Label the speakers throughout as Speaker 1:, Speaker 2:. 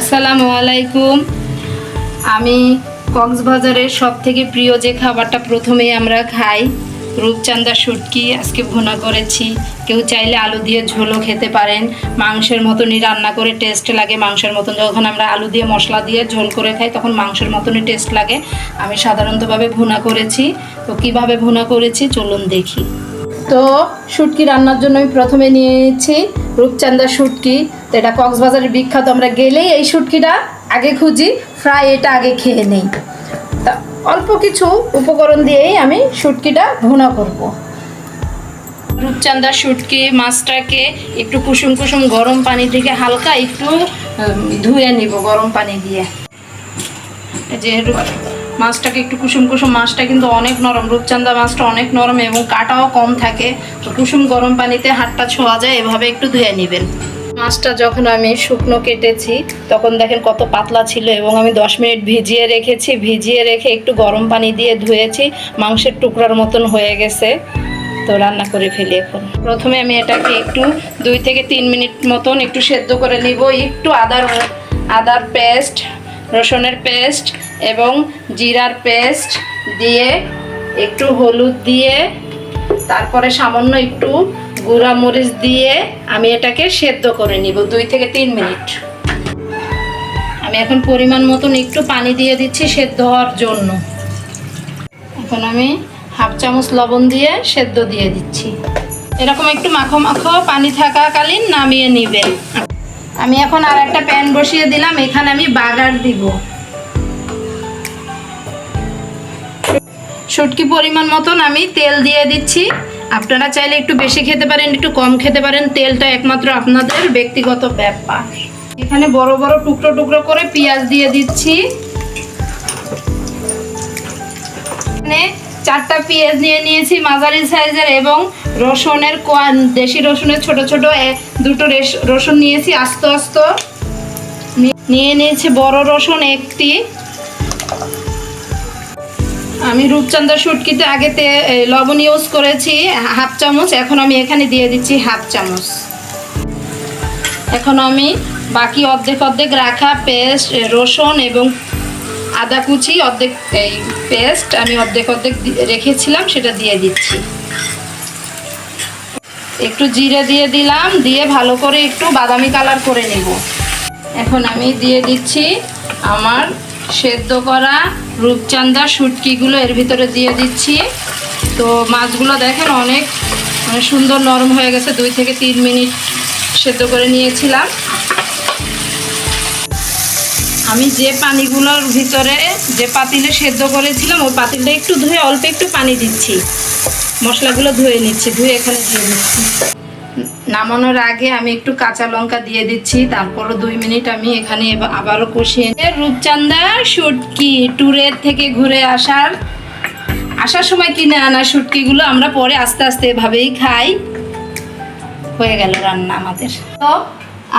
Speaker 1: আসসালামু আলাইকুম। আমি কক্সবাজারের সবথেকে প্রিয় যে খাবারটা প্রথমেই আমরা খাই, রূপচাঁদা শুটকি আজকে ভুনা করেছি। কেউ চাইলে আলু দিয়ে ঝোলও খেতে পারেন, মাংসের মতনই রান্না করে টেস্ট লাগে। মাংসের মতন যখন আমরা আলু দিয়ে মশলা দিয়ে ঝোল করে খাই তখন মাংসের মতনই টেস্ট লাগে। আমি সাধারণতভাবে ভুনা করেছি। তো কিভাবে ভুনা করেছি চলুন দেখি। তো শুটকি রান্নার জন্য আমি প্রথমে নিয়ে নিয়েছি রূপচাঁদা শুটকি। তো এটা কক্সবাজারের বিখ্যাত, আমরা গেলেই এই শুটকিটা আগে খুঁজি, ফ্রাই এটা আগে খেয়ে নেই। তা অল্প কিছু উপকরণ দিয়েই আমি শুটকিটা ভুনা করব। রূপচাঁদা শুটকি মাছটাকে একটু কুসুম কুসুম গরম পানি থেকে হালকা একটু ধুয়ে নিব গরম পানি দিয়ে। যে মাছটাকে একটু কুসুম কুসুম, মাছটা কিন্তু অনেক নরম, রূপচাঁদা মাছটা অনেক নরম এবং কাটাও কম থাকে। তো কুসুম গরম পানিতে হাতটা ছোঁয়া যায়, এভাবে একটু ধুয়ে নেবেন। মাছটা যখন আমি শুকনো কেটেছি তখন দেখেন কত পাতলা ছিল এবং আমি 10 মিনিট ভিজিয়ে রেখেছি। ভিজিয়ে রেখে একটু গরম পানি দিয়ে ধুয়েছি, মাংসের টুকরার মতন হয়ে গেছে। তো রান্না করে ফেলি। এখন প্রথমে আমি এটাকে একটু 2 থেকে 3 মিনিট মতন একটু সেদ্ধ করে নিব। একটু আদার পেস্ট, রসুনের পেস্ট এবং জিরার পেস্ট দিয়ে, একটু হলুদ দিয়ে, তারপরে সামান্য একটু গুঁড়া মরিচ দিয়ে আমি এটাকে সেদ্ধ করে নিব 2 থেকে 3 মিনিট। আমি এখন পরিমাণ মতন একটু পানি দিয়ে দিচ্ছি সেদ্ধ হওয়ার জন্য। এখন আমি 1/2 চামচ লবণ দিয়ে সেদ্ধ দিয়ে দিচ্ছি। এরকম একটু মাখো মাখো পানি থাকাকালীন নামিয়ে নেবেন। আমি এখন আর একটা প্যান বসিয়ে দিলাম, এখানে আমি বাগার দিব। শুটকি পরিমাণ মতন আমি তেল দিয়ে দিচ্ছি। আপনারা চাইলে একটু বেশি খেতে পারেন, একটু কম খেতে পারেন, তেলটা একমাত্র আপনাদের ব্যক্তিগত ব্যাপার। এখানে বড় বড় টুকরো টুকরো করে পেঁয়াজ দিয়ে দিচ্ছি। এখানে 4টা পেঁয়াজ নিয়ে নিয়েছি মাঝারি সাইজের এবং রসুনের দেশি রসুনের ছোট ছোট 2টো রসুন নিয়েছি আস্ত আস্ত। নিয়ে নিয়েছি বড় রসুন 1টি। আমি রূপচাঁদা শুটকিতে আগেতে লবণ ইউজ করেছি 1/2 চামচ, এখন আমি এখানে দিয়ে দিচ্ছি 1/2 চামচ। এখন আমি বাকি অর্ধেক রাখা পেস্ট, রসুন এবং আদা কুচি অর্ধেক এই পেস্ট আমি অর্ধেক রেখেছিলাম সেটা দিয়ে দিচ্ছি। একটু জিরে দিয়ে দিলাম, দিয়ে ভালো করে একটু বাদামি কালার করে নেব। এখন আমি দিয়ে দিচ্ছি আমার সেদ্ধ করা রূপচাঁদা শুটকিগুলো এর ভিতরে দিয়ে দিচ্ছি। তো মাছগুলো দেখেন অনেক সুন্দর নরম হয়ে গেছে, 2 থেকে 3 মিনিট সেদ্ধ করে নিয়েছিলাম। আমি যে পানিগুলোর ভিতরে যে পাতিলে সেদ্ধ করেছিলাম ওই পাতিলটা একটু ধুয়ে অল্প একটু পানি দিচ্ছি, মশলাগুলো ধুয়ে নিচ্ছি, ধুয়ে এখানে দিয়ে দিচ্ছি। নামানোর আগে আমি একটু কাঁচা লঙ্কা দিয়ে দিচ্ছি, তারপরও 2 মিনিট আমি এখানে আবারও কষিয়ে। রূপচাঁদা শুটকি ট্যুরের থেকে ঘুরে আসার সময় কিনে আনা শুটকিগুলো আমরা পরে আস্তে আস্তে এভাবেই খাই। হয়ে গেল রান্না আমাদের। তো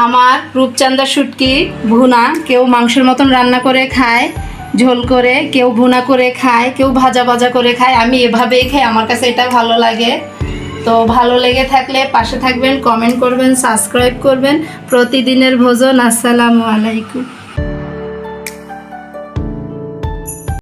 Speaker 1: আমার রূপচাঁদা শুটকি ভুনা, কেউ মাংসের মতন রান্না করে খায় ঝোল করে, কেউ ভুনা করে খায়, কেউ ভাজা করে খায়। আমি এভাবেই খাই, আমার কাছে এটা ভালো লাগে। তো ভালো লেগে থাকলে পাশে থাকবেন, কমেন্ট করবেন, সাবস্ক্রাইব করবেন। প্রতিদিনের ভোজন। আসসালামু আলাইকুম।